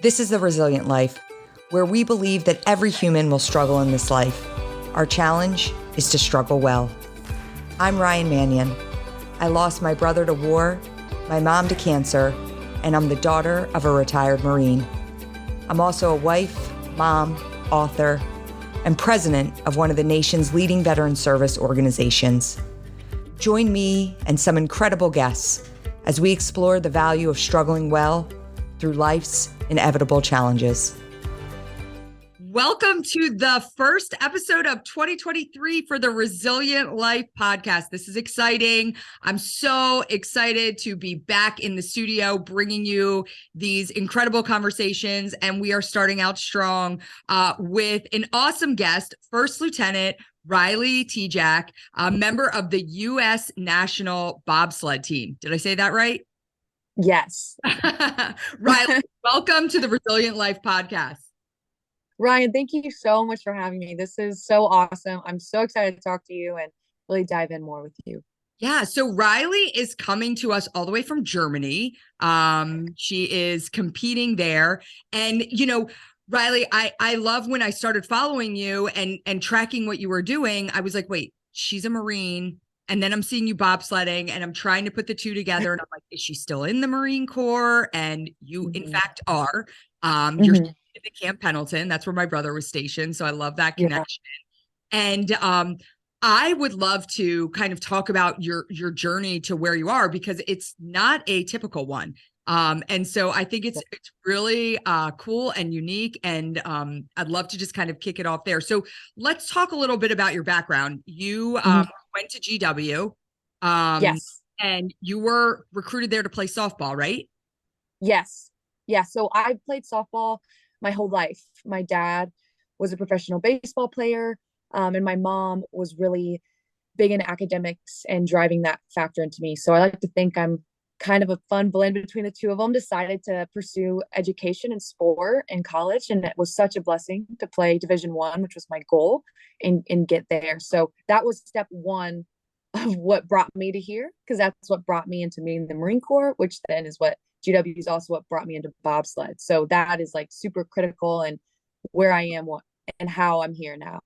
This is The Resilient Life, where we believe that every human will struggle in this life. Our challenge is to struggle well. I'm Ryan Manion. I lost my brother to war, my mom to cancer, and I'm the daughter of a retired Marine. I'm also a wife, mom, author, and president of one of the nation's leading veteran service organizations. Join me and some incredible guests as we explore the value of struggling well through life's inevitable challenges. Welcome to the first episode of 2023 for the Resilient Life podcast. This is exciting. I'm so excited to be back in the studio bringing you these incredible conversations. And we are starting out strong with an awesome guest, First Lieutenant Riley Tejcek, a member of the U.S. National Bobsled team. Did I say that right? Yes. Riley, welcome to the Resilient Life podcast. Ryan, thank you so much for having me. This is so awesome. I'm so excited to talk to you and really dive in more with you. Yeah, so Riley is coming to us all the way from Germany. She is competing there. And, you know, Riley, I love when I started following you and tracking what you were doing. I was like, wait, she's a Marine. And then I'm seeing you bobsledding and I'm trying to put the two together. And I'm like, is she still in the Marine Corps? And you, in fact, are. You're at the Camp Pendleton. That's where my brother was stationed. So I love that connection. Yeah. And I would love to kind of talk about your journey to where you are, because it's not a typical one. And so I think it's really cool and unique. And I'd love to just kind of kick it off there. So let's talk a little bit about your background. You went to GW. Yes. And you were recruited there to play softball, right? Yes. Yeah. So I played softball my whole life. My dad was a professional baseball player. And my mom was really big in academics and driving that factor into me. So I like to think I'm kind of a fun blend between the two of them. Decided to pursue education and sport in college. And it was such a blessing to play Division I, which was my goal, and get there. So that was step one of what brought me to here, because that's what brought me into being the Marine Corps, which then is what GW is also what brought me into bobsled. So that is like super critical and where I am and how I'm here now.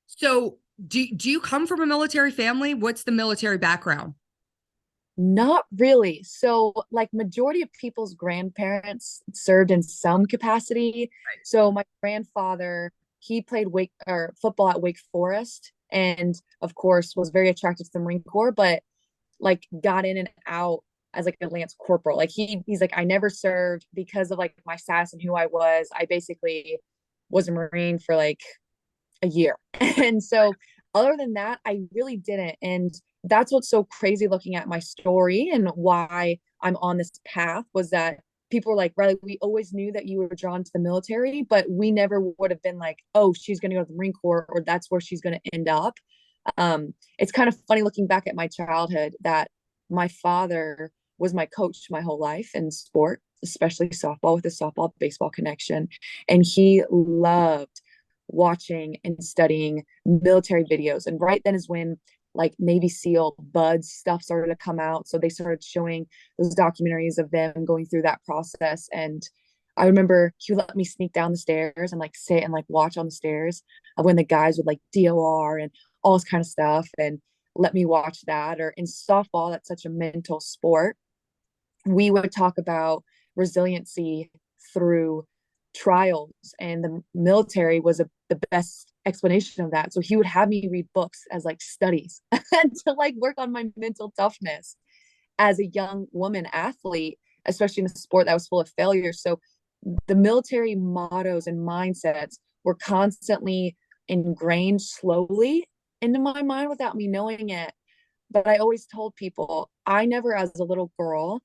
So do you come from a military family? What's the military background? Not really. So like majority of people's grandparents served in some capacity. Right. So my grandfather, he played football at Wake Forest, and of course was very attracted to the Marine Corps, but like got in and out as like a Lance Corporal. Like he's like, I never served because of like my status and who I was. I basically was a Marine for like a year. And so other than that, I really didn't. And that's what's so crazy looking at my story and why I'm on this path, was that people were like, Riley, we always knew that you were drawn to the military, but we never would have been like, oh, she's going to go to the Marine Corps, or that's where she's going to end up. It's kind of funny looking back at my childhood that my father was my coach my whole life in sport, especially softball, with a softball baseball connection. And he loved watching and studying military videos. And right then is when like Navy SEAL buds stuff started to come out. So they started showing those documentaries of them going through that process. And I remember he would let me sneak down the stairs and like sit and like watch on the stairs of when the guys would like DOR and all this kind of stuff, and let me watch that. Or in softball, that's such a mental sport. We would talk about resiliency through trials, and the military was the best explanation of that. So he would have me read books as like studies and to like work on my mental toughness as a young woman athlete, especially in a sport that was full of failure. So the military mottos and mindsets were constantly ingrained slowly into my mind without me knowing it. But I always told people I never, as a little girl,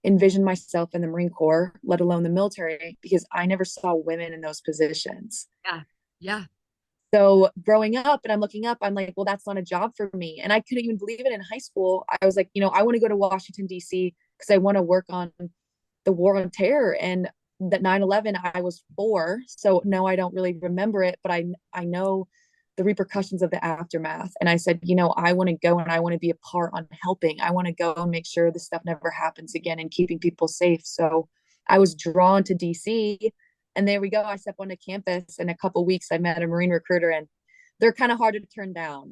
envisioned myself in the Marine Corps, let alone the military, because I never saw women in those positions. Yeah. Yeah. So growing up and I'm looking up, I'm like, well, that's not a job for me. And I couldn't even believe it in high school. I was like, I want to go to Washington, D.C. because I want to work on the war on terror. And that 9/11, I was 4. So no, I don't really remember it, but I know the repercussions of the aftermath. And I said, I want to go and I want to be a part on helping. I want to go and make sure this stuff never happens again and keeping people safe. So I was drawn to DC, and there we go. I stepped onto campus. In a couple weeks, I met a Marine recruiter, and they're kind of hard to turn down.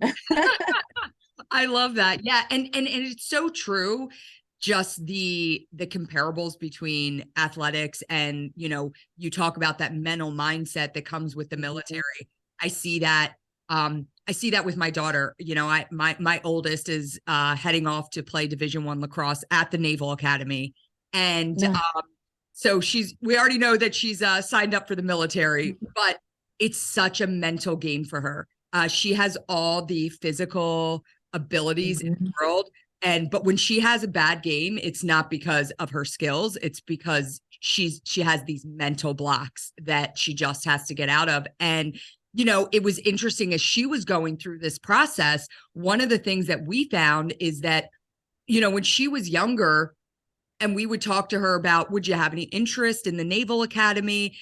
I love that. Yeah, and it's so true. Just the comparables between athletics and, you talk about that mental mindset that comes with the military. I see that. I see that with my daughter. My oldest is heading off to play Division I lacrosse at the Naval Academy, and Nice. so we already know that she's signed up for the military, but it's such a mental game for her. She has all the physical abilities in the world. But when she has a bad game, it's not because of her skills. It's because she has these mental blocks that she just has to get out of. And, it was interesting as she was going through this process. One of the things that we found is that, when she was younger, and we would talk to her about, would you have any interest in the Naval Academy?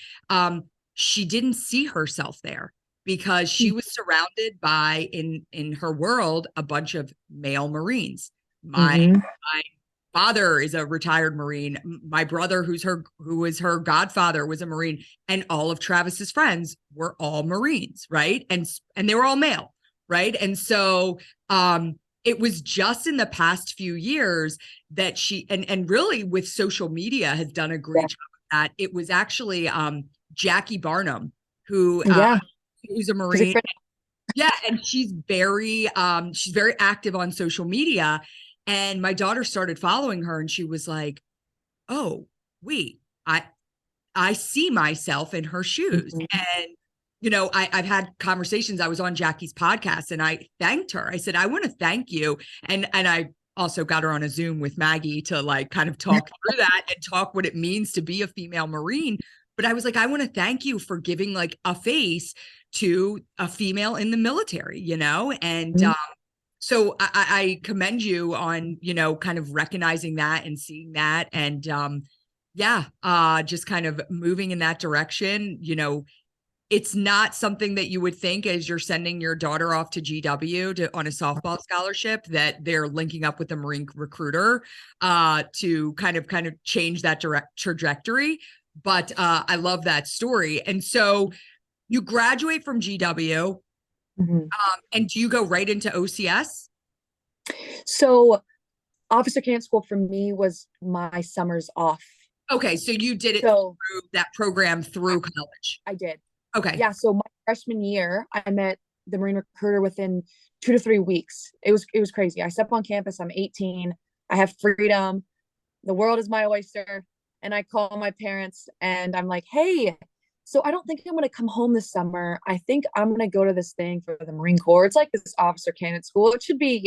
She didn't see herself there because she was surrounded by, in her world, a bunch of male Marines. My father is a retired Marine. My brother, who was her godfather, was a Marine, and all of Travis's friends were all Marines, right? And they were all male, right? And so it was just in the past few years that she, and really with social media, has done a great job of that. It was actually Jackie Barnum, who's a Marine. Yeah, and she's very active on social media. And my daughter started following her, and she was like, "Oh, wait, I see myself in her shoes." And I've had conversations. I was on Jackie's podcast, and I thanked her. I said, "I want to thank you," and I also got her on a Zoom with Maggie to like kind of talk through that and talk what it means to be a female Marine. But I was like, I want to thank you for giving like a face to a female in the military, and so I commend you on, kind of recognizing that and seeing that. And just kind of moving in that direction. It's not something that you would think as you're sending your daughter off to GW on a softball scholarship that they're linking up with a Marine recruiter to kind of change that trajectory. But I love that story. And so you graduate from GW. And do you go right into OCS? So officer candidate school for me was my summers off. Okay, so you did it through that program through college. I did. Okay. Yeah, so my freshman year, I met the Marine recruiter within 2 to 3 weeks. It was crazy. I step on campus, I'm 18, I have freedom, the world is my oyster, and I call my parents and I'm like, "Hey, so I don't think I'm going to come home this summer. I think I'm going to go to this thing for the Marine Corps. It's like this officer candidate school. It should be,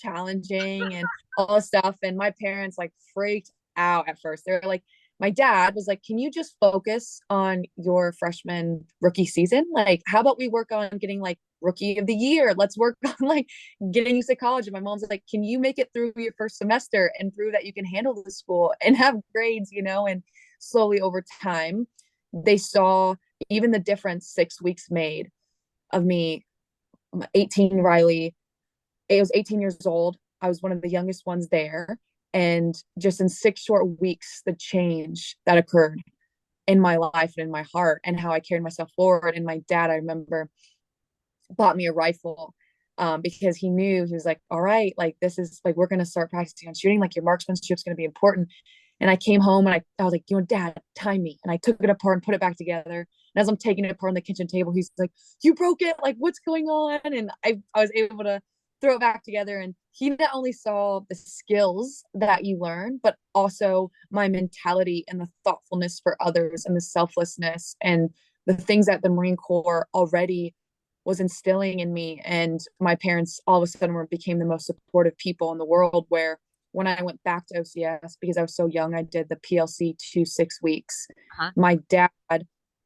challenging and all this stuff." And my parents like freaked out at first. They're like, my dad was like, "Can you just focus on your freshman rookie season? Like, how about we work on getting like rookie of the year? Let's work on like getting you to college." And my mom's like, "Can you make it through your first semester and prove that you can handle the school and have grades, And slowly over time, they saw even the difference 6 weeks made of me. 18, Riley. It was 18 years old. I was one of the youngest ones there. And just in 6 short weeks, the change that occurred in my life and in my heart and how I carried myself forward. And my dad, I remember, bought me a rifle because he knew, he was like, "All right, like this is like, we're going to start practicing on shooting. Like your marksmanship is going to be important." And I came home and I was like, "Dad, time me." And I took it apart and put it back together. And as I'm taking it apart on the kitchen table, he's like, "You broke it. Like, what's going on?" And I was able to throw it back together. And he not only saw the skills that you learn, but also my mentality and the thoughtfulness for others and the selflessness and the things that the Marine Corps already was instilling in me. And my parents all of a sudden became the most supportive people in the world, where when I went back to OCS, because I was so young, I did the PLC 6 weeks. My dad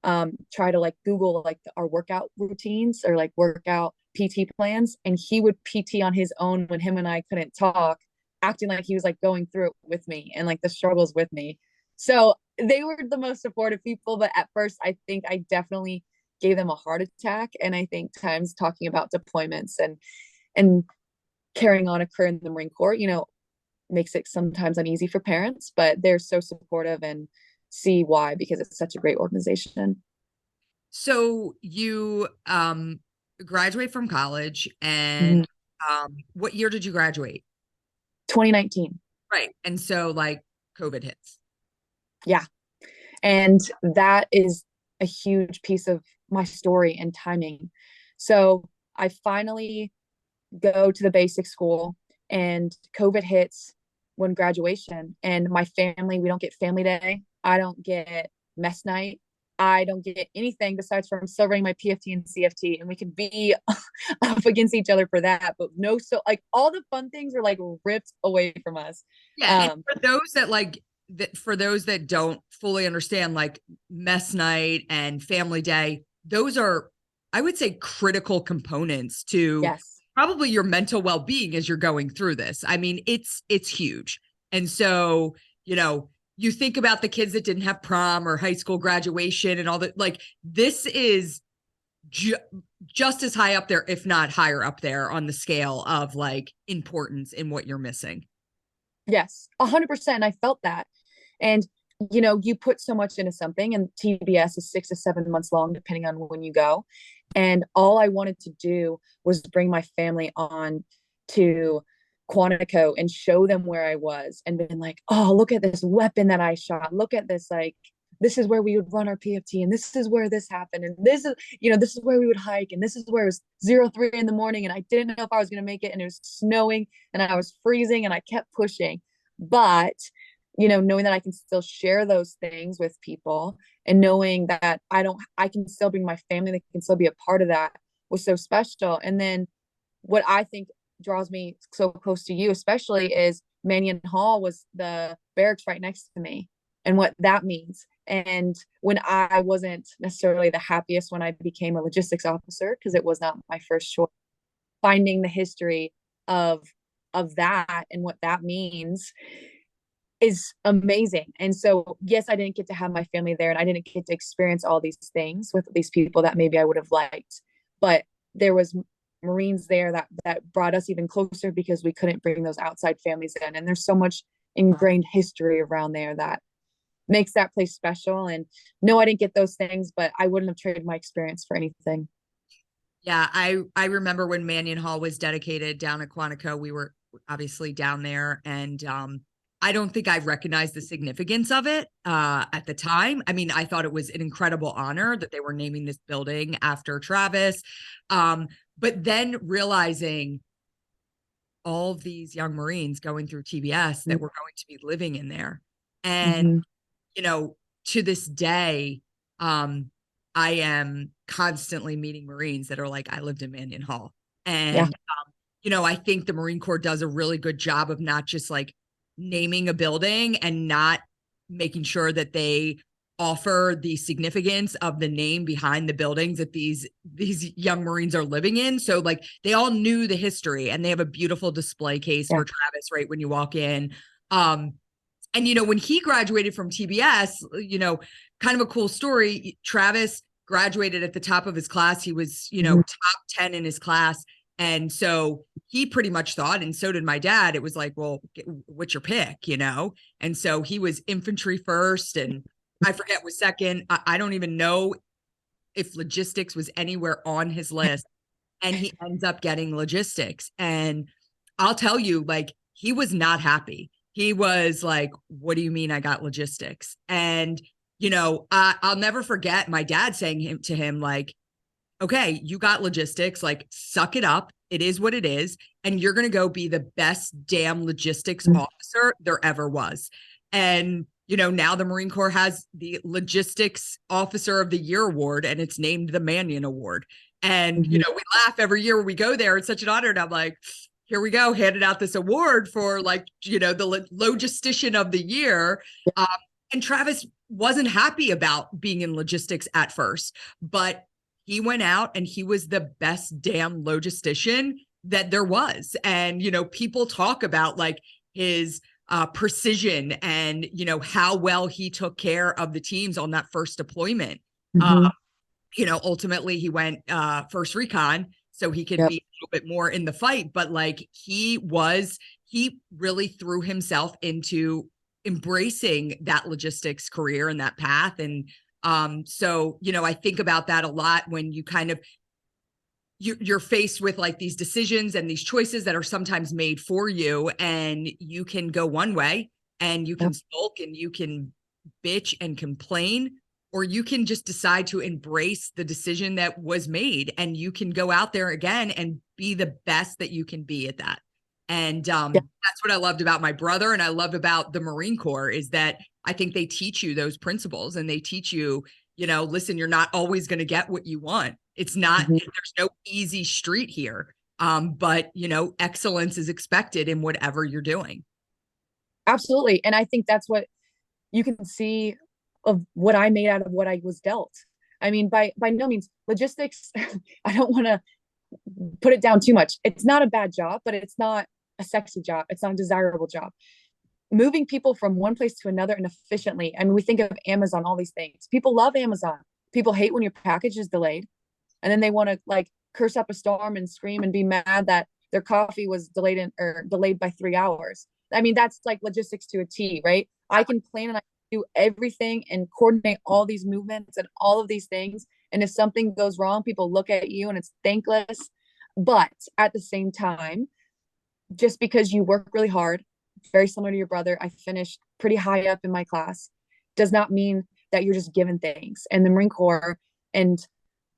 tried to like Google like our workout routines or like workout PT plans, and he would PT on his own when him and I couldn't talk, acting like he was like going through it with me and like the struggles with me. So they were the most supportive people, but at first I think I definitely gave them a heart attack. And I think times talking about deployments and carrying on a career in the Marine Corps, makes it sometimes uneasy for parents, but they're so supportive and see why, because it's such a great organization. So you graduate from college, and Mhm. what year did you graduate? 2019. Right. And so like COVID hits. Yeah. And that is a huge piece of my story and timing. So I finally go to the basic school, and COVID hits when graduation. And my family, we don't get family day. I don't get mess night. I don't get anything besides from celebrating my PFT and CFT. And we can be up against each other for that. But no, so like all the fun things are like ripped away from us. Yeah. And for those that like that, for those that don't fully understand, like mess night and family day, those are, I would say, critical components to Yes. probably your mental well-being as you're going through this. I mean, it's huge. And so, you think about the kids that didn't have prom or high school graduation and all that, like this is just as high up there, if not higher up there on the scale of like importance in what you're missing. Yes, 100%. I felt that. And, you put so much into something, and TBS is 6 to 7 months long, depending on when you go. And all I wanted to do was bring my family on to Quantico and show them where I was, and been like, oh, look at this weapon that I shot. Look at this. Like, this is where we would run our PFT, and this is where this happened. And this is where we would hike. And this is where it was 03 in the morning. And I didn't know if I was going to make it. And it was snowing and I was freezing, and I kept pushing. But knowing that I can still share those things with people, and knowing that I can still bring my family, that can still be a part of that, was so special. And then what I think draws me so close to you, especially, is Manion Hall was the barracks right next to me, and what that means. And when I wasn't necessarily the happiest when I became a logistics officer, because it was not my first choice, finding the history of that and what that means is amazing. And so, yes, I didn't get to have my family there, and I didn't get to experience all these things with these people that maybe I would have liked, but there was Marines there that brought us even closer, because we couldn't bring those outside families in. And there's so much ingrained history around there that makes that place special. And no, I didn't get those things, but I wouldn't have traded my experience for anything. Yeah, I remember when Manion Hall was dedicated down at Quantico, we were obviously down there, and I don't think I recognized the significance of it at the time. I mean, I thought it was an incredible honor that they were naming this building after Travis. But then realizing all of these young Marines going through TBS that were going to be living in there. And, Mm-hmm. To this day, I am constantly meeting Marines that are like, I lived in Manion Hall. Yeah. And, I think the Marine Corps does a really good job of not just like naming a building and not making sure that they offer the significance of the name behind the buildings that these young Marines are living in. So like they all knew the history, and they have a beautiful display case for Travis right when you walk in. And when he graduated from TBS, kind of a cool story. Travis graduated at the top of his class. He was, top 10 in his class. And so he pretty much thought, and so did my dad, it was like, well, what's your pick, And so he was infantry first, and I forget was second. I don't even know if logistics was anywhere on his list. And he ends up getting logistics. And I'll tell you, like, he was not happy. He was like, what do you mean I got logistics? And, I'll never forget my dad saying to him, like, okay, you got logistics, like suck it up. It is what it is. And you're going to go be the best damn logistics officer there ever was. And, now the Marine Corps has the Logistics Officer of the Year award, and it's named the Manion Award. And, we laugh every year when we go there. It's such an honor. And I'm like, here we go, handed out this award for like, the logistician of the year. And Travis wasn't happy about being in logistics at first, but he went out and he was the best damn logistician that there was. And, people talk about like his precision and, how well he took care of the teams on that first deployment. Ultimately he went first recon so he could be a little bit more in the fight, but like he he really threw himself into embracing that logistics career and that path. And so, I think about that a lot when you kind of, you're faced with like these decisions and these choices that are sometimes made for you, and you can go one way and you can sulk and you can bitch and complain, or you can just decide to embrace the decision that was made, and you can go out there again and be the best that you can be at that. And that's what I loved about my brother, and I loved about the Marine Corps, is that I think they teach you those principles, and they teach you, listen, you're not always going to get what you want. It's not, there's no easy street here. But excellence is expected in whatever you're doing. Absolutely. And I think that's what you can see of what I made out of what I was dealt. I mean, by no means logistics, I don't want to put it down too much. It's not a bad job, but it's not a sexy job. It's not a desirable job. Moving people from one place to another and efficiently. I mean, we think of Amazon, all these things. People love Amazon. People hate when your package is delayed. And then they want to like curse up a storm and scream and be mad that their coffee was delayed by 3 hours. I mean, that's like logistics to a T, right? I can plan and I can do everything and coordinate all these movements and all of these things. And if something goes wrong, people look at you and it's thankless. But at the same time, just because you work really hard, very similar to your brother, I finished pretty high up in my class, does not mean that you're just given things. And the Marine Corps and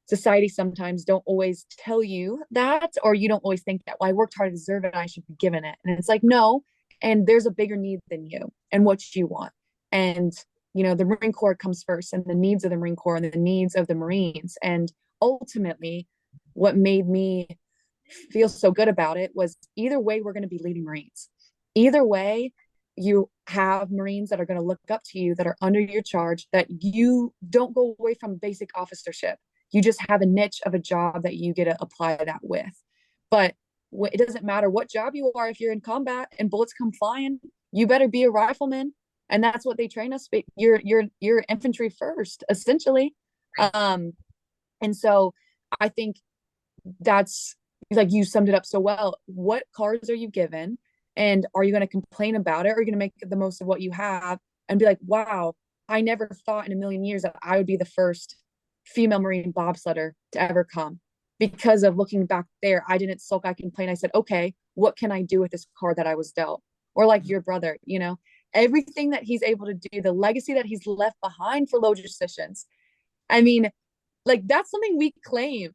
society sometimes don't always tell you that, or you don't always think that, well, I worked hard to deserve it, I should be given it. And it's like, no, and there's a bigger need than you and what you want. And, the Marine Corps comes first, and the needs of the Marine Corps and the needs of the Marines. And ultimately, what made me feel so good about it was either way, we're going to be leading Marines. Either way, you have Marines that are going to look up to you, that are under your charge, that you don't go away from basic officership. You just have a niche of a job that you get to apply that with. But it doesn't matter what job you are. If you're in combat and bullets come flying, you better be a rifleman. And that's what they train us. You're infantry first, essentially. And so I think that's like, you summed it up so well. What cards are you given? And are you going to complain about it? Or are you going to make the most of what you have and be like, wow, I never thought in a million years that I would be the first female Marine bobsledder to ever come. Because of looking back there, I didn't sulk, I complained. I said, okay, what can I do with this card that I was dealt? Or like your brother, everything that he's able to do, the legacy that he's left behind for logisticians. I mean, like, that's something we claim.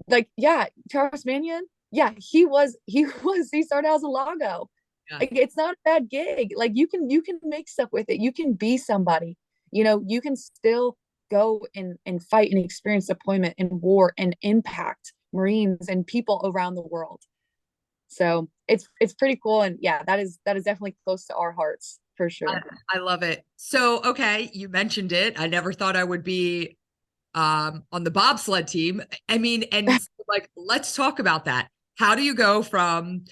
Like, yeah, Charles Manion, yeah, he started as a logo. Yeah. Like, it's not a bad gig. Like, you can make stuff with it. You can be somebody, you can still go and fight and experience deployment and war and impact Marines and people around the world. So it's pretty cool. And yeah, that is definitely close to our hearts for sure. I love it. So, okay, you mentioned it. I never thought I would be on the bobsled team. I mean, and like, let's talk about that. How do you go from,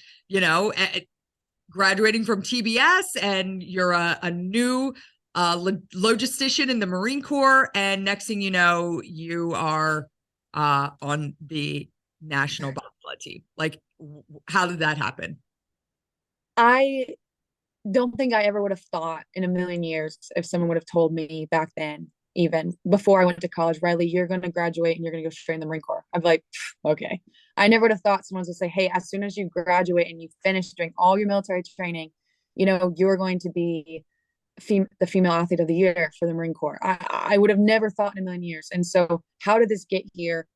graduating from TBS and you're a new logistician in the Marine Corps, and next thing you know, you are on the national bobsled team? Like, how did that happen? I don't think I ever would have thought in a million years, if someone would have told me back then, even before I went to college, Riley, you're going to graduate and you're going to go straight in the Marine Corps. I'm like, okay. I never would have thought someone would say, hey, as soon as you graduate and you finish doing all your military training, you're going to be the female athlete of the year for the Marine Corps. I would have never thought in a million years. And so how did this get here?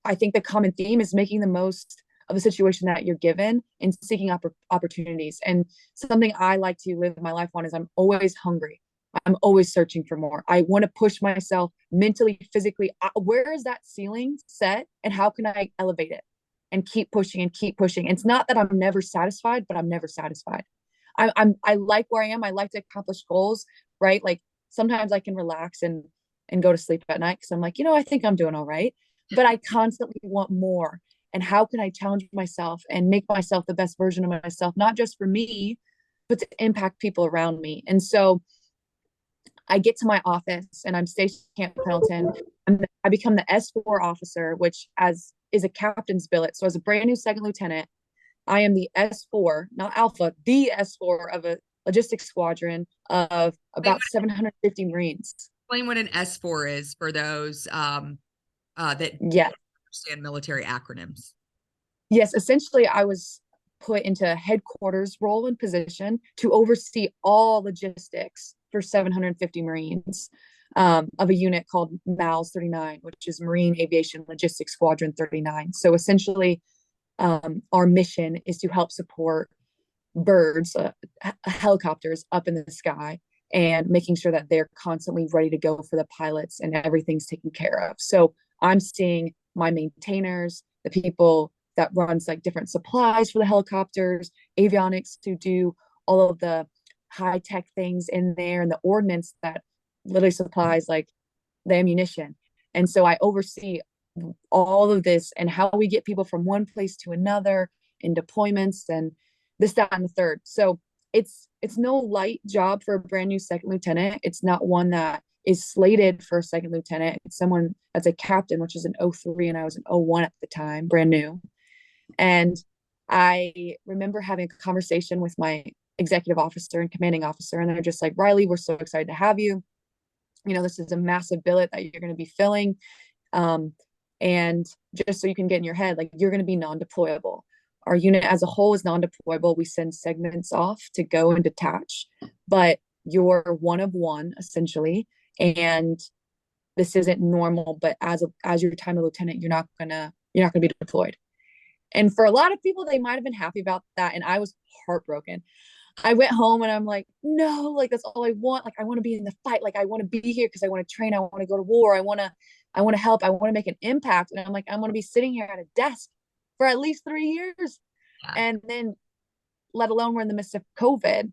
I think the common theme is making the most of the situation that you're given and seeking opportunities. And something I like to live my life on is I'm always hungry. I'm always searching for more. I want to push myself mentally, physically. Where is that ceiling set, and how can I elevate it and keep pushing and keep pushing? It's not that I'm never satisfied, but I'm never satisfied. I like where I am. I like to accomplish goals, right? Like, sometimes I can relax and go to sleep at night because I'm like, I think I'm doing all right. But I constantly want more. And how can I challenge myself and make myself the best version of myself, not just for me, but to impact people around me? And so I get to my office and I'm stationed at Camp Pendleton. I become the S4 officer, which is a captain's billet. So as a brand new second lieutenant, I am the S4, not Alpha, the S4 of a logistics squadron of about 750 Marines. Explain what an S4 is for those that Yeah. understand military acronyms. Yes, essentially, I was put into a headquarters role and position to oversee all logistics for 750 Marines of a unit called MALS 39, which is Marine Aviation Logistics Squadron 39. So essentially, our mission is to help support birds, helicopters up in the sky, and making sure that they're constantly ready to go for the pilots and everything's taken care of. So I'm seeing my maintainers, the people that runs like different supplies for the helicopters, avionics to do all of the high tech things in there, and the ordnance that literally supplies like the ammunition. And so I oversee all of this and how we get people from one place to another in deployments and this, that, and the third. So it's no light job for a brand new second lieutenant. It's not one that is slated for a second lieutenant. It's someone that's a captain, which is an 03, and I was an 01 at the time, brand new. And I remember having a conversation with my executive officer and commanding officer, and they're just like, Riley, we're so excited to have you. You know, this is a massive billet that you're going to be filling. And just so you can get in your head, like, you're going to be non-deployable. Our unit as a whole is non-deployable. We send segments off to go and detach, but you're one of one essentially. And this isn't normal, but as your time of lieutenant, you're not gonna be deployed. And for a lot of people, they might have been happy about that. And I was heartbroken. I went home and I'm like, no, like, that's all I want. Like, I want to be in the fight. Like, I want to be here because I want to train. I want to go to war. I want to help. I want to make an impact. And I'm like, I'm going to be sitting here at a desk for at least 3 years. Yeah. And then, let alone we're in the midst of COVID.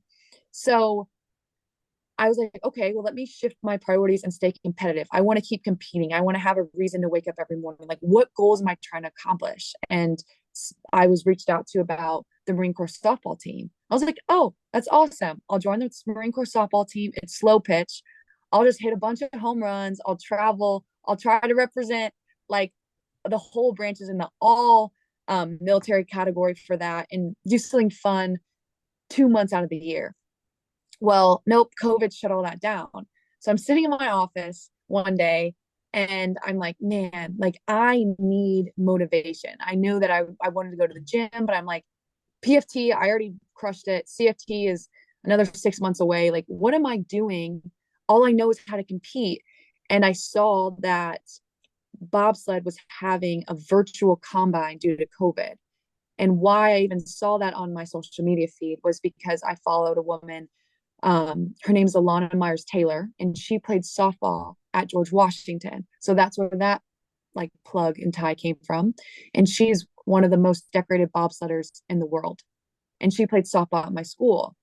So I was like, okay, well, let me shift my priorities and stay competitive. I want to keep competing. I want to have a reason to wake up every morning. Like, what goals am I trying to accomplish? And I was reached out to about the Marine Corps softball team. I was like, oh, that's awesome. I'll join the Marine Corps softball team. It's slow pitch. I'll just hit a bunch of home runs. I'll travel. I'll try to represent like the whole branches in the all military category for that and do something fun 2 months out of the year. Well, nope, COVID shut all that down. So I'm sitting in my office one day and I'm like, man, like, I need motivation. I know that I wanted to go to the gym, but I'm like, PFT, I already crushed it. CFT is another 6 months away. Like, what am I doing? All I know is how to compete. And I saw that Bobsled was having a virtual combine due to COVID. And why I even saw that on my social media feed was because I followed a woman. Her name's Alana Myers Taylor, and she played softball at George Washington. So that's where that like plug and tie came from. And she's one of the most decorated bobsledders in the world. And she played softball at my school.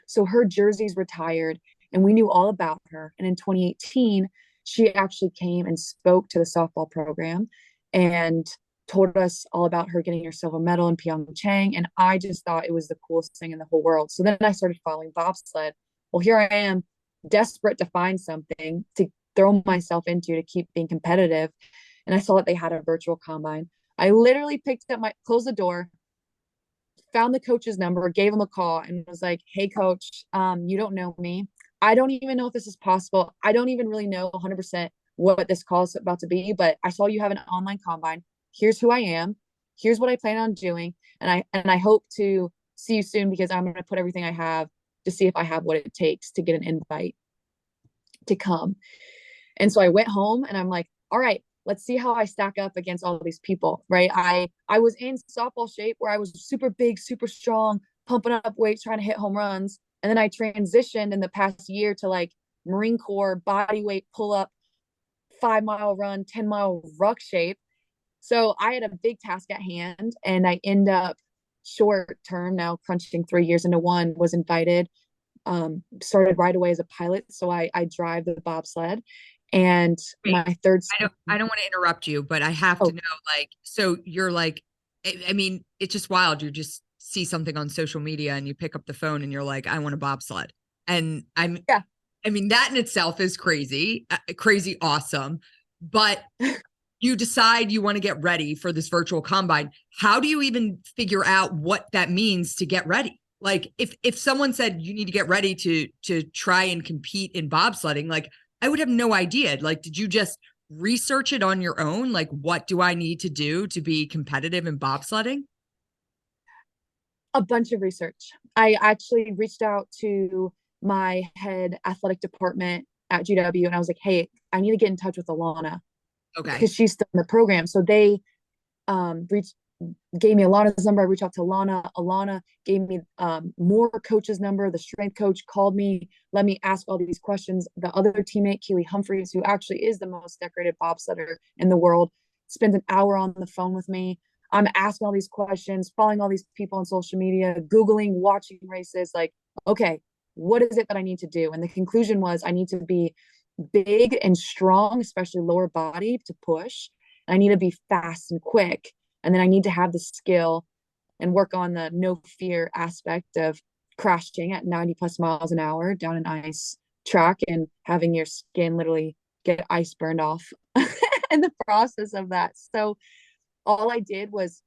So her jersey's retired, and we knew all about her. And in 2018, she actually came and spoke to the softball program and told us all about her getting her silver medal in Pyeongchang. And I just thought it was the coolest thing in the whole world. So then I started following bobsled. Well, here I am, desperate to find something to throw myself into to keep being competitive. And I saw that they had a virtual combine. I literally closed the door, found the coach's number, gave him a call, and was like, hey, coach, you don't know me. I don't even know if this is possible. I don't even really know 100% what this call is about to be, but I saw you have an online combine. Here's who I am. Here's what I plan on doing. And I hope to see you soon, because I'm going to put everything I have to see if I have what it takes to get an invite to come. And so I went home and I'm like, all right, let's see how I stack up against all of these people, right? I was in softball shape where I was super big, super strong, pumping up weights, trying to hit home runs. And then I transitioned in the past year to like Marine Corps body weight pull up, 5-mile run, 10-mile ruck shape. So I had a big task at hand, and I end up short term now, crunching 3 years into one, was invited, started right away as a pilot. So I drive the bobsled. And Wait, my third, I don't want to interrupt you, but I have to know, like, so you're like, I mean, it's just wild. You just see something on social media and you pick up the phone and you're like, I want a bobsled. And I mean, that in itself is crazy, crazy awesome. But you decide you want to get ready for this virtual combine. How do you even figure out what that means to get ready? Like if someone said you need to get ready to try and compete in bobsledding, like I would have no idea. Like, did you just research it on your own? Like, what do I need to do to be competitive in bobsledding? A bunch of research. I actually reached out to my head athletic department at GW and I was like, hey, I need to get in touch with Alana Okay. because she's still in the program. So they reached gave me Alana's number. I reached out to Alana. Alana gave me more coach's number. The strength coach called me, let me ask all these questions. The other teammate, Keely Humphreys, who actually is the most decorated bobsledder in the world, spends an hour on the phone with me. I'm asking all these questions, following all these people on social media, Googling, watching races. Like, okay, what is it that I need to do? And the conclusion was I need to be big and strong, especially lower body to push. I need to be fast and quick. And then I need to have the skill and work on the no fear aspect of crashing at 90 plus miles an hour down an ice track and having your skin literally get ice burned off in the process of that. So all I did was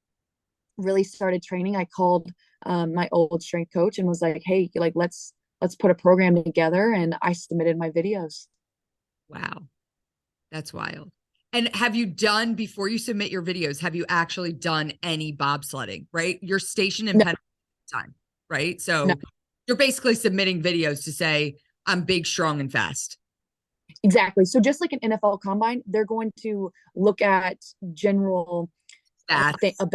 really started training. I called my old strength coach and was like, hey, like let's put a program together. And I submitted my videos. Wow. That's wild. And have you done, before you submit your videos, have you actually done any bobsledding, right? You're stationed in No, Pendleton time, right? no, So you're basically submitting videos to say, I'm big, strong, and fast. exactly. So just like an NFL combine, they're going to look at general thing. Stats.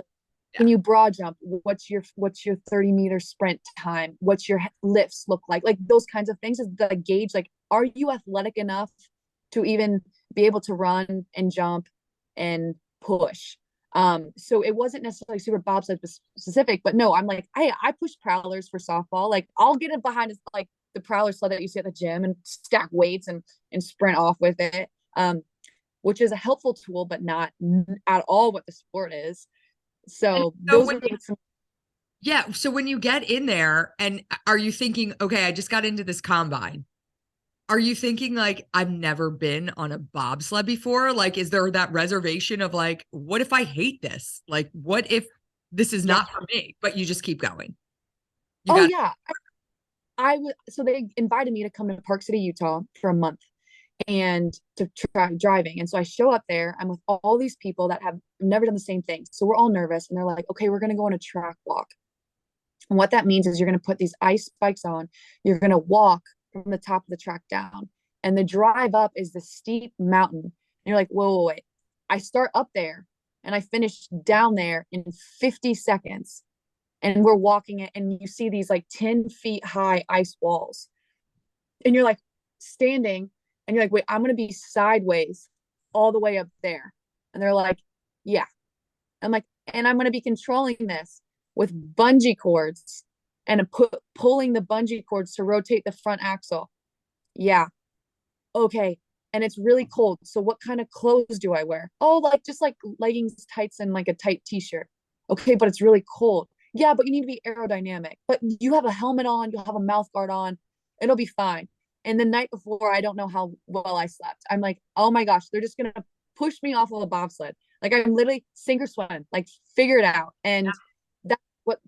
Can Yeah. you broad jump? What's your 30-meter sprint time? What's your lifts look like? Like those kinds of things is the gauge. Like, are you athletic enough to even be able to run and jump and push? So it wasn't necessarily super bobsled specific, but no, I'm like, I push prowlers for softball. Like I'll get it behind like the prowler sled that you see at the gym and stack weights and sprint off with it. Which is a helpful tool, but not at all what the sport is. And So so those when are some. yeah, so when you get in there and are you thinking, okay, I just got into this combine. Are you thinking like I've never been on a bobsled before? Like, is there that reservation of like, what if I hate this? Like, what if this is Yeah. not for me? But you just keep going. You Oh got yeah. I would. So they invited me to come to Park City, Utah, for a month and to try driving. And so I show up there. I'm with all these people that have never done the same thing. So we're all nervous, and they're like, "Okay, we're gonna go on a track walk." And what that means is you're gonna put these ice spikes on. You're gonna walk from the top of the track down, and the drive up is the steep mountain. And you're like, "Whoa, whoa, wait!" I start up there, and I finish down there in 50 seconds. And we're walking it, and you see these like 10 feet high ice walls, and you're like standing, and you're like, wait, I'm gonna be sideways all the way up there. And they're like, yeah. I'm like, and I'm gonna be controlling this with bungee cords and pulling the bungee cords to rotate the front axle. Yeah. Okay. And it's really cold. So what kind of clothes do I wear? Oh, like just like leggings, tights, and like a tight t-shirt. Okay, but it's really cold. Yeah, but you need to be aerodynamic. But you have a helmet on, you'll have a mouth guard on. It'll be fine. And the night before, I don't know how well I slept. I'm like, oh my gosh, they're just gonna push me off of a bobsled. Like I'm literally sink or swim, like figure it out. And that's what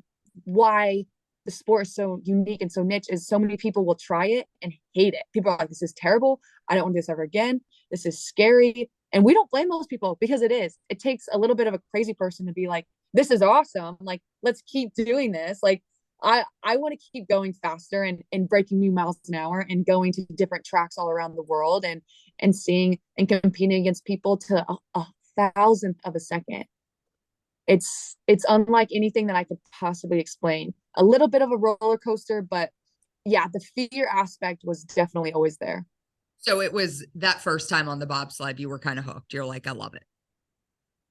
why the sport is so unique and so niche is so many people will try it and hate it. People are like, this is terrible. I don't want to do this ever again. This is scary. And we don't blame those people because it is. It takes a little bit of a crazy person to be like, this is awesome. Like, let's keep doing this. Like, I want to keep going faster and breaking new miles an hour and going to different tracks all around the world and seeing and competing against people to a thousandth of a second. It's unlike anything that I could possibly explain. A little bit of a roller coaster, but yeah, the fear aspect was definitely always there. so it was that first time on the bobsled, you were kind of hooked. You're like, I love it.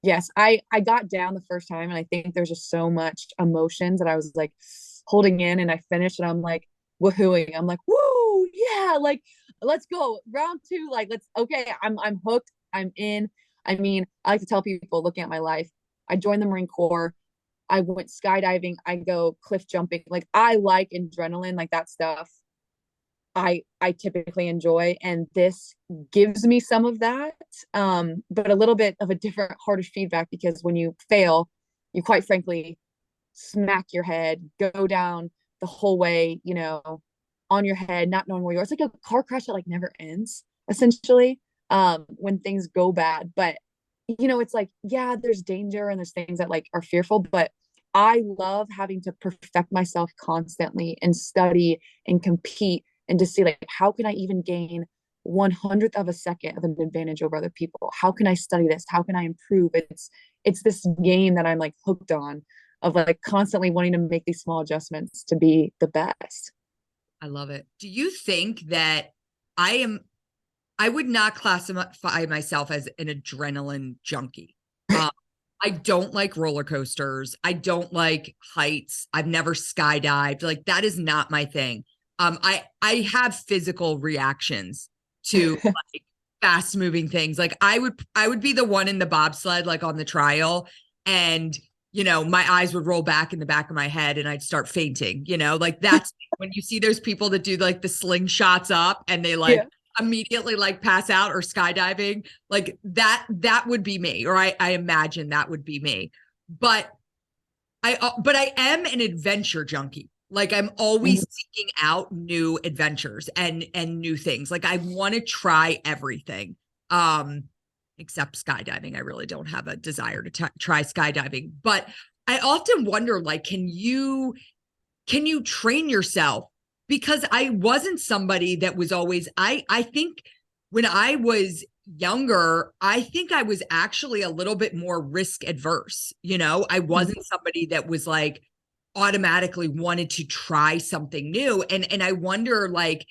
Yes, I got down the first time, and I think there's just so much emotions that I was like holding in, and I finished, and I'm like woohooing. I'm like, woo, yeah, like let's go round two. Like let's okay, I'm hooked. I'm in. I mean, I like to tell people looking at my life, I joined the Marine Corps. I went skydiving. I go cliff jumping. Like I like adrenaline, like that stuff. I typically enjoy, and this gives me some of that, but a little bit of a different, harder feedback, because when you fail, you quite frankly smack your head, go down the whole way, on your head, not knowing where you are. It's like a car crash that like never ends, essentially, when things go bad. But it's like, yeah, there's danger and there's things that like are fearful, but I love having to perfect myself constantly and study and compete and to see like how can I even gain 100th of a second of an advantage over other people? How can I study this? How can I improve? It's this game that I'm like hooked on, of like constantly wanting to make these small adjustments to be the best. I love it. Do you think that I would not classify myself as an adrenaline junkie. I don't like roller coasters. I don't like heights. I've never skydived. Like that is not my thing. I have physical reactions to like fast moving things. Like I would be the one in the bobsled, like on the trial, and my eyes would roll back in the back of my head and I'd start fainting, like that's when you see those people that do like the slingshots up and they like immediately like pass out, or skydiving, like that would be me, or I imagine that would be me. But I am an adventure junkie. Like I'm always seeking out new adventures and new things. Like I want to try everything. Except skydiving. I really don't have a desire to try skydiving, but I often wonder, like, can you train yourself? Because I wasn't somebody that was always, I think when I was younger, I think I was actually a little bit more risk adverse. I wasn't somebody that was like automatically wanted to try something new. And I wonder, like,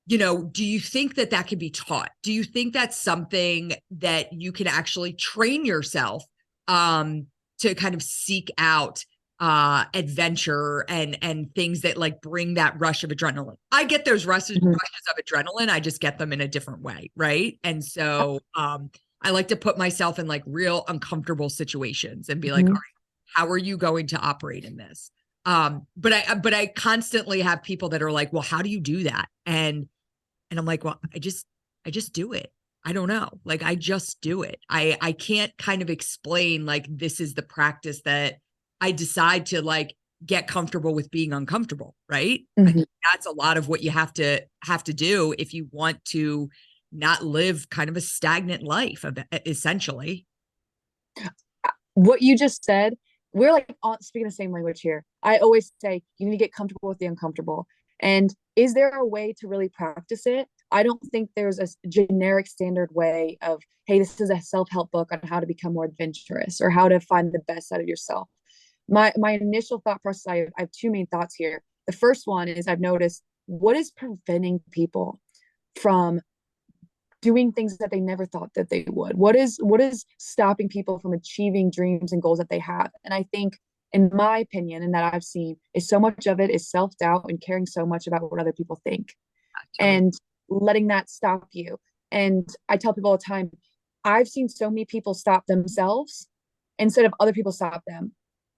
do you think that can be taught? Do you think that's something that you can actually train yourself to kind of seek out adventure and things that like bring that rush of adrenaline? I get those rushes of adrenaline. I just get them in a different way. Right. And so I like to put myself in like real uncomfortable situations and be like, all right, how are you going to operate in this? But I constantly have people that are like, well, how do you do that? And I'm like, well, I just do it. I don't know. Like, I just do it. I can't kind of explain like, this is the practice that I decide to like get comfortable with being uncomfortable. Right. I think that's a lot of what you have to do if you want to not live kind of a stagnant life, essentially. What you just said, we're like speaking the same language here. I always say you need to get comfortable with the uncomfortable. And is there a way to really practice it? I don't think there's a generic standard way of, hey, this is a self-help book on how to become more adventurous or how to find the best out of yourself. My initial thought process, I have two main thoughts here. The first one is I've noticed, what is preventing people from doing things that they never thought that they would? What is stopping people from achieving dreams and goals that they have? And I think, in my opinion, and that I've seen, is so much of it is self-doubt and caring so much about what other people think, and letting that stop you. And I tell people all the time, I've seen so many people stop themselves instead of other people stop them.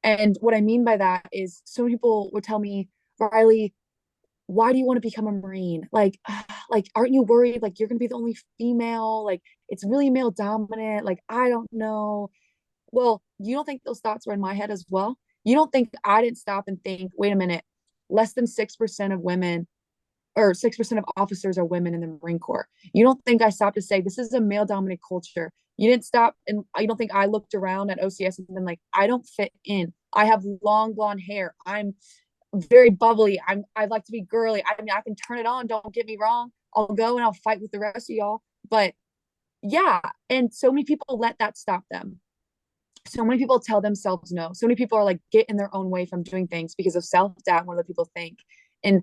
And what I mean by that is, so many people would tell me, Riley, why do you want to become a Marine? Like, aren't you worried? Like, you're going to be the only female. Like, it's really male dominant. Like, I don't know. Well, you don't think those thoughts were in my head as well? You don't think I didn't stop and think, wait a minute, less than 6% of women, or 6% of officers are women in the Marine Corps. You don't think I stopped to say, this is a male dominant culture? You didn't stop, and I don't think I looked around at OCS and been like, I don't fit in. I have long blonde hair. I'm very bubbly. I like to be girly. I mean, I can turn it on. Don't get me wrong. I'll go and I'll fight with the rest of y'all. But yeah, and so many people let that stop them. So many people tell themselves no. So many people are like, get in their own way from doing things because of self-doubt and what other people think. And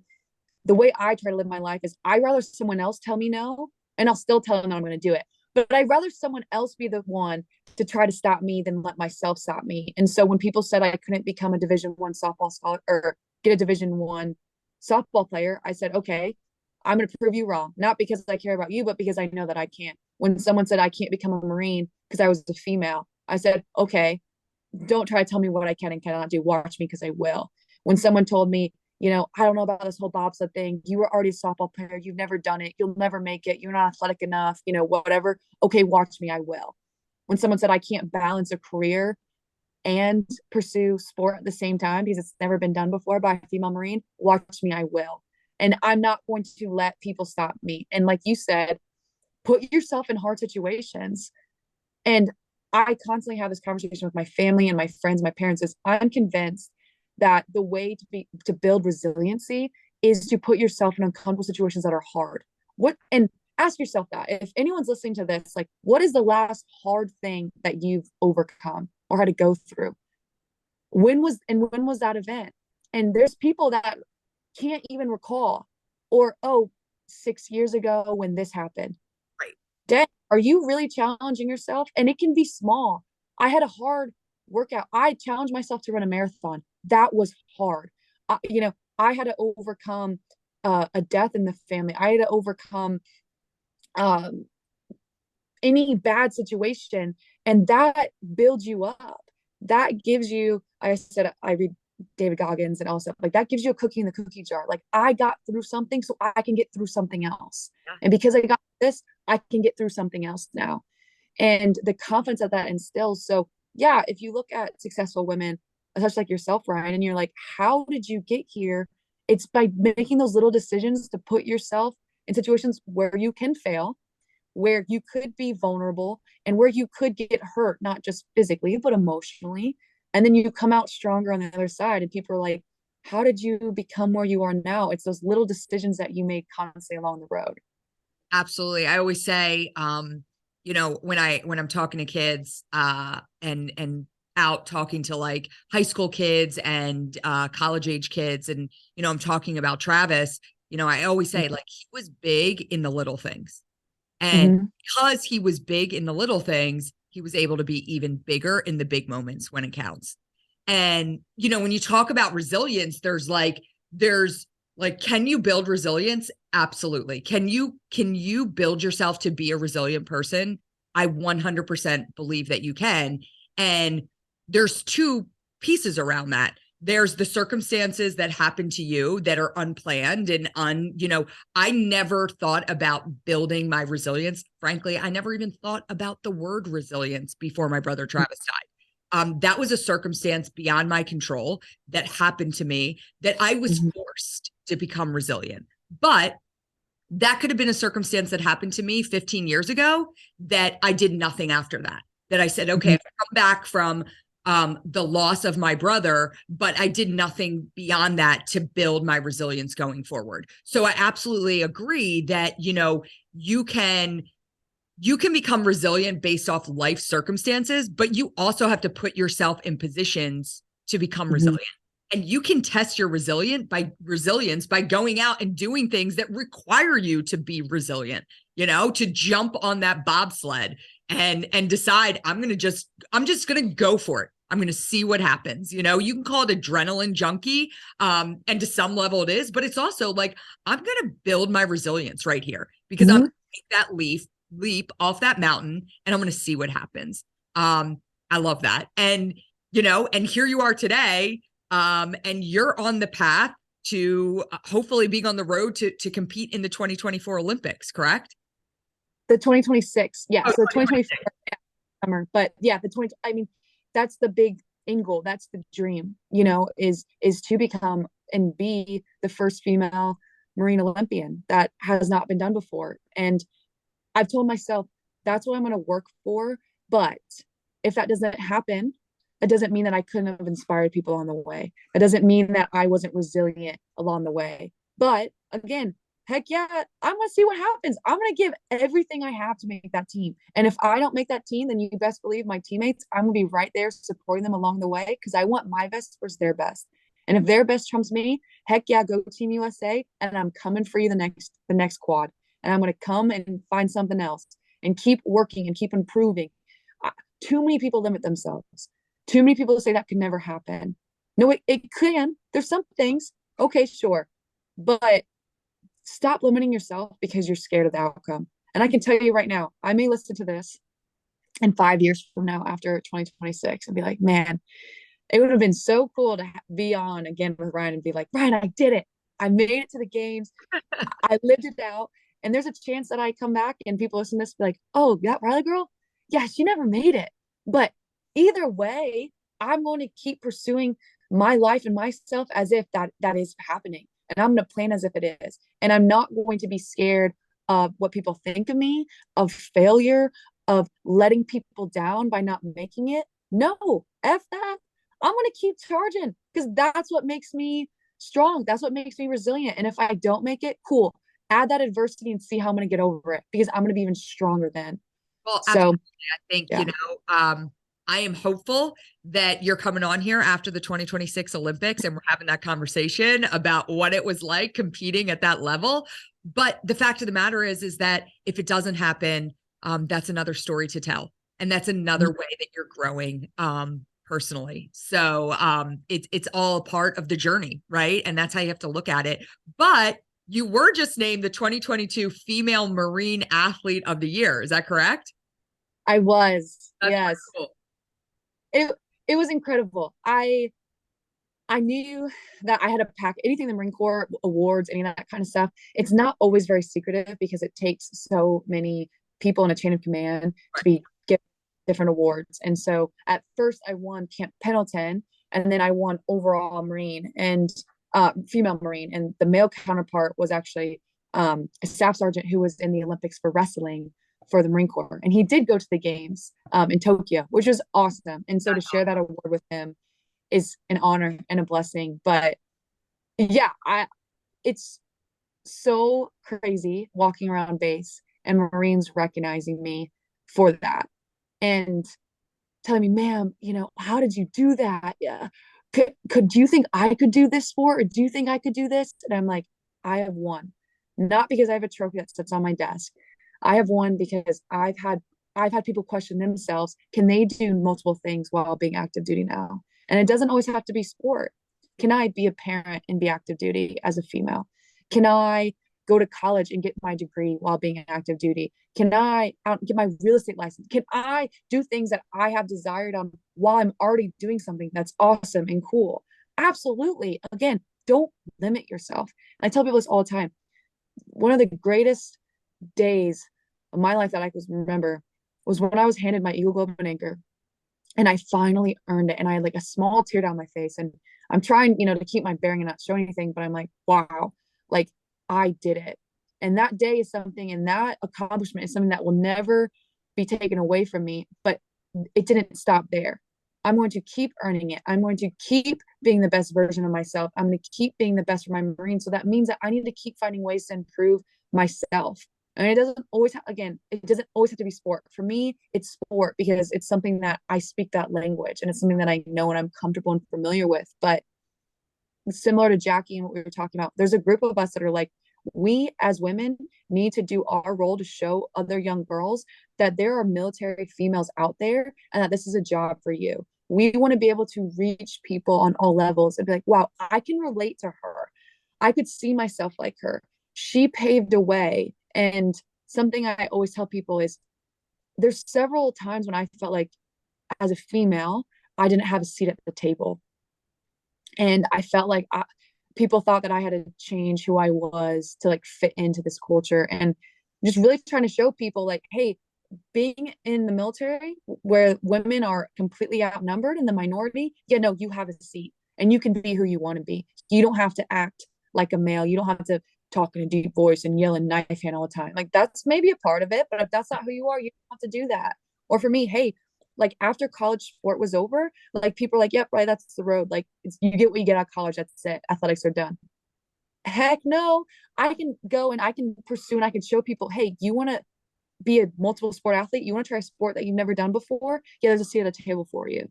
the way I try to live my life is, I'd rather someone else tell me no, and I'll still tell them that I'm going to do it. But I'd rather someone else be the one to try to stop me than let myself stop me. And so when people said I couldn't become a Division I softball scholar or get a Division I softball player, I said, okay, I'm going to prove you wrong. Not because I care about you, but because I know that I can't. When someone said I can't become a Marine because I was a female, I said, okay, don't try to tell me what I can and cannot do. Watch me, because I will. When someone told me I don't know about this whole bobsled thing. You were already a softball player. You've never done it. You'll never make it. You're not athletic enough, whatever. Okay, watch me. I will. When someone said I can't balance a career and pursue sport at the same time because it's never been done before by a female Marine, watch me. I will. And I'm not going to let people stop me. And like you said, put yourself in hard situations. And I constantly have this conversation with my family and my friends, my parents, is I'm convinced that the way to build resiliency is to put yourself in uncomfortable situations that are hard. And ask yourself that if anyone's listening to this, like, what is the last hard thing that you've overcome or had to go through? When was that event? And there's people that can't even recall, or 6 years ago when this happened. Right. Dang, are you really challenging yourself? And it can be small. I had a hard workout. I challenged myself to run a marathon. That was hard. I had to overcome a death in the family. I had to overcome any bad situation, and that builds you up. That gives you, I said, I read David Goggins and also like that gives you a cookie in the cookie jar. Like I got through something, so I can get through something else. Yeah. And because I got this, I can get through something else now. And the confidence that instills. So yeah, if you look at successful women, such like yourself, Ryan, and you're like, how did you get here? It's by making those little decisions to put yourself in situations where you can fail, where you could be vulnerable, and where you could get hurt, not just physically, but emotionally. And then you come out stronger on the other side. And people are like, how did you become where you are now? It's those little decisions that you make constantly along the road. Absolutely. I always say, when I'm talking to kids, and out talking to like high school kids and college age kids, and I'm talking about Travis, I always say like he was big in the little things. And because he was big in the little things, he was able to be even bigger in the big moments when it counts. And, when you talk about resilience, there's like, can you build resilience? Absolutely. Can you build yourself to be a resilient person? I 100% believe that you can. And there's two pieces around that. There's the circumstances that happen to you that are unplanned and I never thought about building my resilience. Frankly, I never even thought about the word resilience before my brother Travis died. That was a circumstance beyond my control that happened to me that I was forced to become resilient. But that could have been a circumstance that happened to me 15 years ago that I did nothing after that. That I said, okay, if I come back from the loss of my brother, but I did nothing beyond that to build my resilience going forward. So I absolutely agree that, you can become resilient based off life circumstances, but you also have to put yourself in positions to become resilient. And you can test your resilience by going out and doing things that require you to be resilient, to jump on that bobsled and decide I'm just going to go for it. I'm going to see what happens. You can call it adrenaline junkie. And to some level it is, but it's also like, I'm going to build my resilience right here because I'm going to take that leap off that mountain and I'm going to see what happens. I love that. And, and here you are today. And you're on the path to hopefully being on the road to compete in the 2024 Olympics, correct? The 2026. Yeah. Oh, so the 2024 summer, but yeah, that's the big end goal. That's the dream, is to become and be the first female Marine Olympian. That has not been done before. And I've told myself that's what I'm going to work for. But if that doesn't happen, it doesn't mean that I couldn't have inspired people on the way. It doesn't mean that I wasn't resilient along the way. But again, heck yeah, I'm going to see what happens. I'm going to give everything I have to make that team. And if I don't make that team, then you best believe my teammates, I'm going to be right there supporting them along the way because I want my best versus their best. And if their best trumps me, heck yeah, go Team USA. And I'm coming for you the next quad. And I'm going to come and find something else and keep working and keep improving. Too many people limit themselves. Too many people say that could never happen. No, it can. There's some things. Okay, sure. But stop limiting yourself because you're scared of the outcome. And I can tell you right now, I may listen to this in 5 years from now after 2026 and be like, man, it would have been so cool to be on again with Ryan and be like, Ryan, I did it. I made it to the games. I lived it out. And there's a chance that I come back and people listen to this be like, oh, that Riley girl? Yeah, she never made it. But either way, I'm going to keep pursuing my life and myself as if that is happening. And I'm going to plan as if it is. And I'm not going to be scared of what people think of me, of failure, of letting people down by not making it. No, F that. I'm going to keep charging because that's what makes me strong. That's what makes me resilient. And if I don't make it, cool. Add that adversity and see how I'm going to get over it because I'm going to be even stronger then. Well, So, absolutely. I think, yeah. I am hopeful that you're coming on here after the 2026 Olympics and we're having that conversation about what it was like competing at that level. But the fact of the matter is that if it doesn't happen, that's another story to tell. And that's another way that you're growing personally. So it's all a part of the journey, right? And that's how you have to look at it. But you were just named the 2022 Female Marine Athlete of the Year. Is that correct? I was. That's Yes. cool. It was incredible. I knew that I had to pack anything the Marine Corps awards, any of that kind of stuff. It's not always very secretive because it takes so many people in a chain of command to be given different awards. And so at first I won Camp Pendleton and then I won overall Marine and female Marine. And the male counterpart was actually a staff sergeant who was in the Olympics for wrestling for the Marine Corps. And he did go to the games in Tokyo, which was awesome. And so to share that award with him is an honor and a blessing. But yeah, it's so crazy walking around base and Marines recognizing me for that and telling me, ma'am, how did you do that? Yeah. Could you think I could do this sport? Or do you think I could do this? And I'm like, I have won. Not because I have a trophy that sits on my desk. I have won because I've had people question themselves, can they do multiple things while being active duty now? And it doesn't always have to be sport. Can I be a parent and be active duty as a female? Can I go to college and get my degree while being active duty? Can I get my real estate license? Can I do things that I have desired on while I'm already doing something that's awesome and cool? Absolutely. Again, don't limit yourself. And I tell people this all the time. One of the greatest days of my life that I can remember was when I was handed my Eagle Globe and Anchor and I finally earned it. And I had like a small tear down my face. And I'm trying, to keep my bearing and not show anything, but I'm like, wow, like I did it. And that day is something, and that accomplishment is something that will never be taken away from me. But it didn't stop there. I'm going to keep earning it. I'm going to keep being the best version of myself. I'm going to keep being the best for my Marine. So that means that I need to keep finding ways to improve myself. And it doesn't always, it doesn't always have to be sport. For me, it's sport because it's something that I speak that language and it's something that I know and I'm comfortable and familiar with. But similar to Jackie and what we were talking about, there's a group of us that are like, we as women need to do our role to show other young girls that there are military females out there and that this is a job for you. We want to be able to reach people on all levels and be like, wow, I can relate to her. I could see myself like her. She paved a way. And something I always tell people is there's several times when I felt like as a female, I didn't have a seat at the table. And I felt like people thought that I had to change who I was to like fit into this culture and just really trying to show people like, hey, being in the military where women are completely outnumbered in the minority, no, you have a seat and you can be who you want to be. You don't have to act like a male. You don't have to talk in a deep voice and yell and knife hand all the time. Like that's maybe a part of it, but if that's not who you are, you don't have to do that. Or for me, hey, like after college sport was over, like people are like, yep, right, that's the road. Like you get what you get out of college. That's it. Athletics are done. Heck no, I can go and I can pursue and I can show people, hey, you want to be a multiple sport athlete? You want to try a sport that you've never done before? Yeah, there's a seat at a table for you.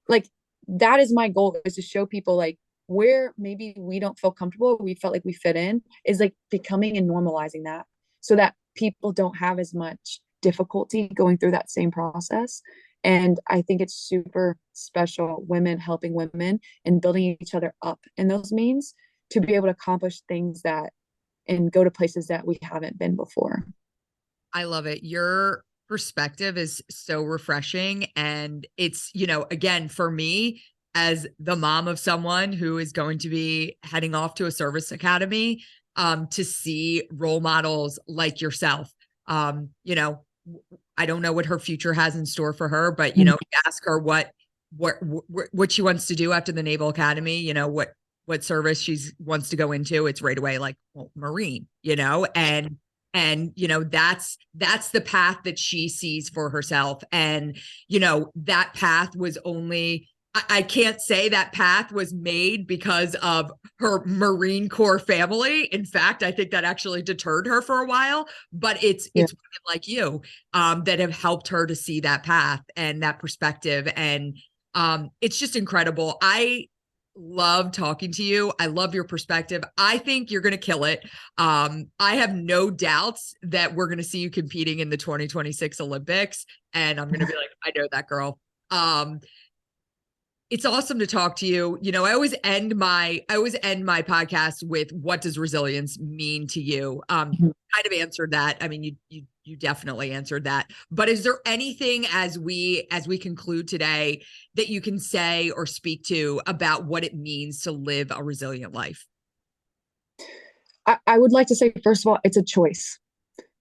Like that is my goal, is to show people like where maybe we don't feel comfortable, we felt like we fit in, is like becoming and normalizing that so that people don't have as much difficulty going through that same process. And I think it's super special, women helping women and building each other up in those means to be able to accomplish things that and go to places that we haven't been before. I love it. Your perspective is so refreshing. And it's, again, for me, as the mom of someone who is going to be heading off to a service academy, to see role models like yourself. You know, I don't know what her future has in store for her, but you know, ask her what she wants to do after the Naval Academy, you know, what service she's wants to go into. It's right away like, well, Marine, you know, and you know, that's the path that she sees for herself. And you know, that path was only, I can't say that path was made because of her Marine Corps family. In fact, I think that actually deterred her for a while, but it's women like you that have helped her to see that path and that perspective. And it's just incredible. I love talking to you. I love your perspective. I think you're going to kill it. I have no doubts that we're going to see you competing in the 2026 Olympics. And I'm going to be like, I know that girl. It's awesome to talk to you. You know, I always end my podcast with, what does resilience mean to you? Kind of answered that. I mean, you definitely answered that. But is there anything as we conclude today that you can say or speak to about what it means to live a resilient life? I would like to say, first of all, it's a choice.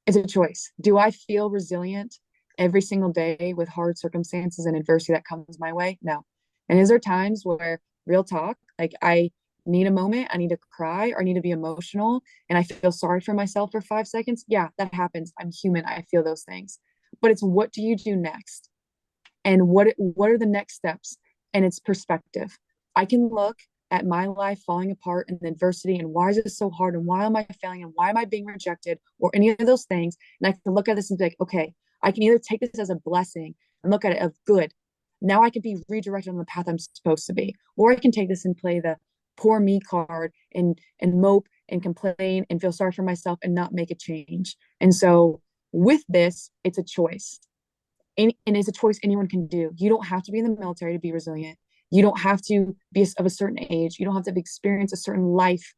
It's a choice. Do I feel resilient every single day with hard circumstances and adversity that comes my way? No. And is there times where, real talk, like I need a moment, I need to cry or I need to be emotional and I feel sorry for myself for 5 seconds? Yeah, that happens. I'm human. I feel those things. But it's, what do you do next? And what are the next steps? And it's perspective. I can look at my life falling apart and the adversity and why is it so hard and why am I failing and why am I being rejected or any of those things. And I can look at this and be like, okay, I can either take this as a blessing and look at it of good. Now I can be redirected on the path I'm supposed to be. Or I can take this and play the poor me card and mope and complain and feel sorry for myself and not make a change. And so with this, it's a choice. And it's a choice anyone can do. You don't have to be in the military to be resilient. You don't have to be of a certain age. You don't have to experience a certain life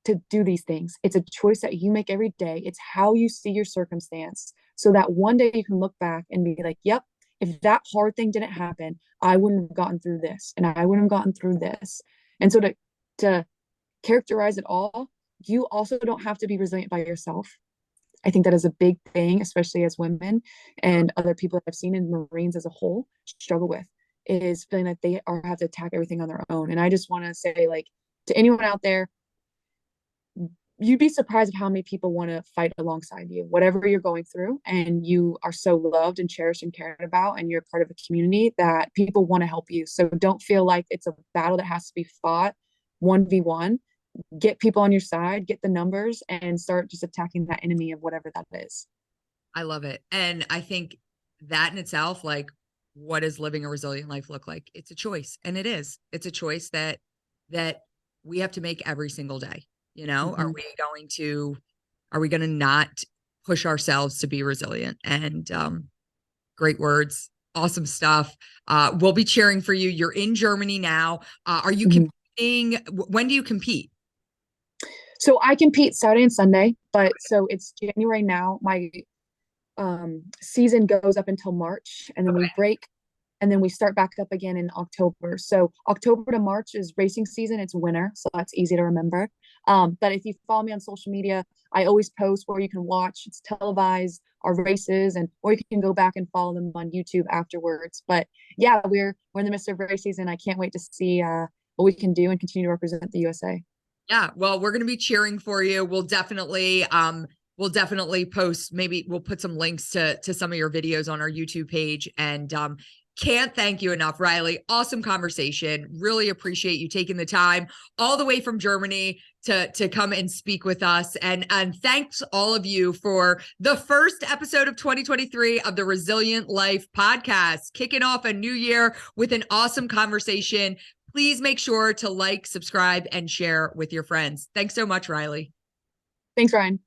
to do these things. It's a choice that you make every day. It's how you see your circumstance so that one day you can look back and be like, yep, if that hard thing didn't happen, I wouldn't have gotten through this and I wouldn't have gotten through this. And so to characterize it all, you also don't have to be resilient by yourself. I think that is a big thing, especially as women and other people that I've seen in Marines as a whole struggle with, is feeling that they have to attack everything on their own. And I just want to say, like, to anyone out there, you'd be surprised of how many people want to fight alongside you, whatever you're going through, and you are so loved and cherished and cared about, and you're part of a community that people want to help you. So don't feel like it's a battle that has to be fought 1v1. Get people on your side, get the numbers, and start just attacking that enemy of whatever that is. I love it. And I think that in itself, like, what does living a resilient life look like? It's a choice. And it is. It's a choice that we have to make every single day. You know, are we going to not push ourselves to be resilient? And great words, awesome stuff. We'll be cheering for you. You're in Germany now. Are you competing? When do you compete? So I compete Saturday and Sunday, but so it's January now. My season goes up until March, and then we break, and then we start back up again in October. So October to March is racing season. It's winter, so that's easy to remember. But if you follow me on social media, I always post where you can watch. It's televised, our races, or you can go back and follow them on YouTube afterwards. But yeah, we're in the midst of race season. I can't wait to see what we can do and continue to represent the USA. Yeah, well, we're going to be cheering for you. We'll definitely post, maybe we'll put some links to some of your videos on our YouTube page. And can't thank you enough, Riley. Awesome conversation. Really appreciate you taking the time all the way from Germany to come and speak with us. And thanks all of you for the first episode of 2023 of the Resilient Life podcast, kicking off a new year with an awesome conversation. Please make sure to like, subscribe, and share with your friends. Thanks so much, Riley. Thanks, Ryan.